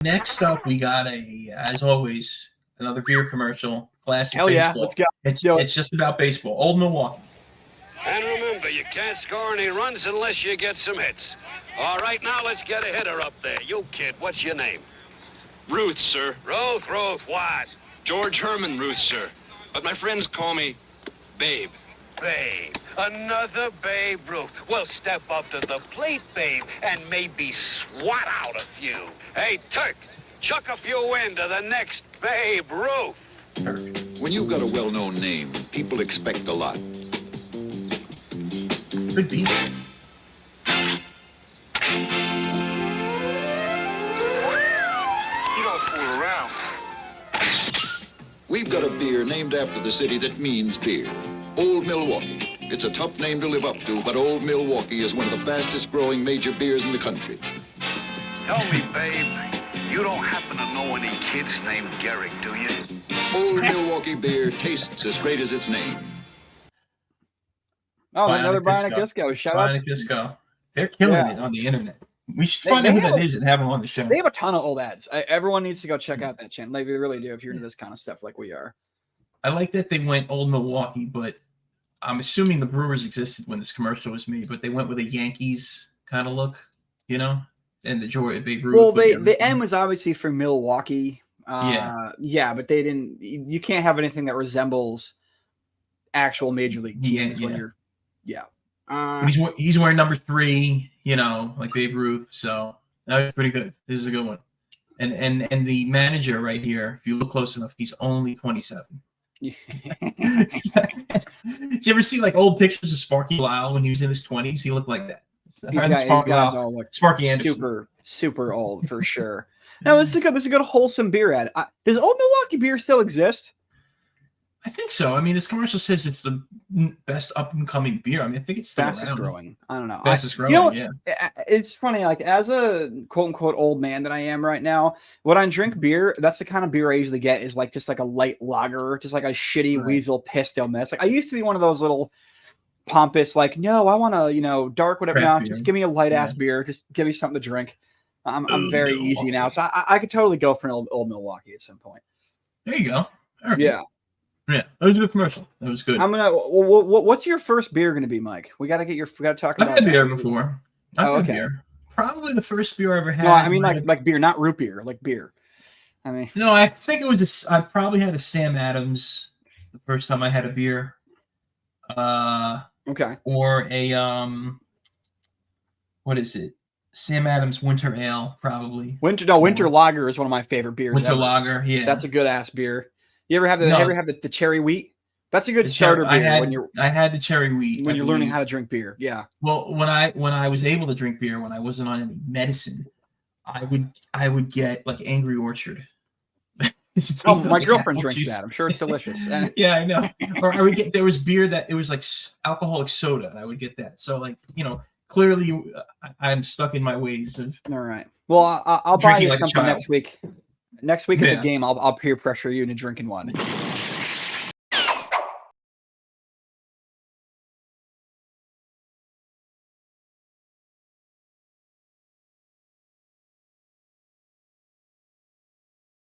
Next up, we got as always, another beer commercial. Classic Hell yeah, baseball. let's go. It's just about baseball. Old Milwaukee. And remember, you can't score any runs unless you get some hits. All right, now let's get a hitter up there. You kid, what's your name? Ruth, sir. Ruth, what? George Herman Ruth, sir. But my friends call me Babe. Babe. Another Babe Ruth. Well, step up to the plate, Babe, and maybe swat out a few. Hey, Turk, chuck a few into the next Babe Ruth. When you've got a well-known name, people expect a lot. Could be. You don't fool around. We've got a beer named after the city that means beer. Old Milwaukee. It's a tough name to live up to, but Old Milwaukee is one of the fastest growing major beers in the country. Tell me, Babe, you don't happen to know any kids named Garrick, do you? Old Milwaukee beer tastes as great as its name. Oh, Bionic another Bionic Disco. Disco. Shout out. Bionic Disco. They're killing it on the internet. We should find out who that is and have them on the show. They have a ton of old ads. Everyone needs to go check out that channel. They really do if you're into this kind of stuff like we are. I like that they went Old Milwaukee, but I'm assuming the Brewers existed when this commercial was made, but they went with a Yankees kind of look, you know? And the Babe Ruth. Well, the M was obviously for Milwaukee. Yeah, but they didn't. You can't have anything that resembles actual major league teams when you're. Yeah. He's wearing number 3, you know, like Babe Ruth. So that was pretty good. This is a good one. And the manager right here, if you look close enough, he's only 27. Did you ever see like old pictures of Sparky Lyle when he was in his 20s? He looked like that. These guys all look Sparky Anderson. super old for sure. No, this is a good wholesome beer ad. Does Old Milwaukee beer still exist? I think so. I mean, this commercial says it's the best up and coming beer. I mean, I think it's still fastest around. growing. I don't know. Fastest growing. You know, it's funny. Like as a quote unquote old man that I am right now, when I drink beer, that's the kind of beer I usually get is like just like a light lager, just like a shitty weasel pisto mess. Like I used to be one of those little pompous, like no, I want to dark whatever. Now, just give me a light ass beer. Just give me something to drink. I'm very easy now, so I could totally go for an old Milwaukee at some point. There you go. Right. Yeah. Yeah, that was a good commercial. That was good. I'm gonna. What's your first beer gonna be, Mike? We gotta talk about. I've had beer before. Okay. Beer. Probably the first beer I ever had. No, I mean like beer, not root beer, like beer. I mean. No, I think it was. I probably had a Sam Adams the first time I had a beer. Okay. Or a what is it? Sam Adams Winter Ale, probably. Winter Lager is one of my favorite beers. Winter ever. Lager, yeah. That's a good ass beer. You ever have the cherry wheat? That's a good starter beer I had the cherry wheat when you're learning how to drink beer. Yeah. Well, when I was able to drink beer, when I wasn't on any medicine, I would get like Angry Orchard. My girlfriend drinks that. I'm sure it's delicious. Yeah, I know. Or I would get there was beer that it was like alcoholic soda, and I would get that. So like clearly I'm stuck in my ways of. All right. Well, I'll buy you like something next week. Next week at the game, I'll peer pressure you into drinking one.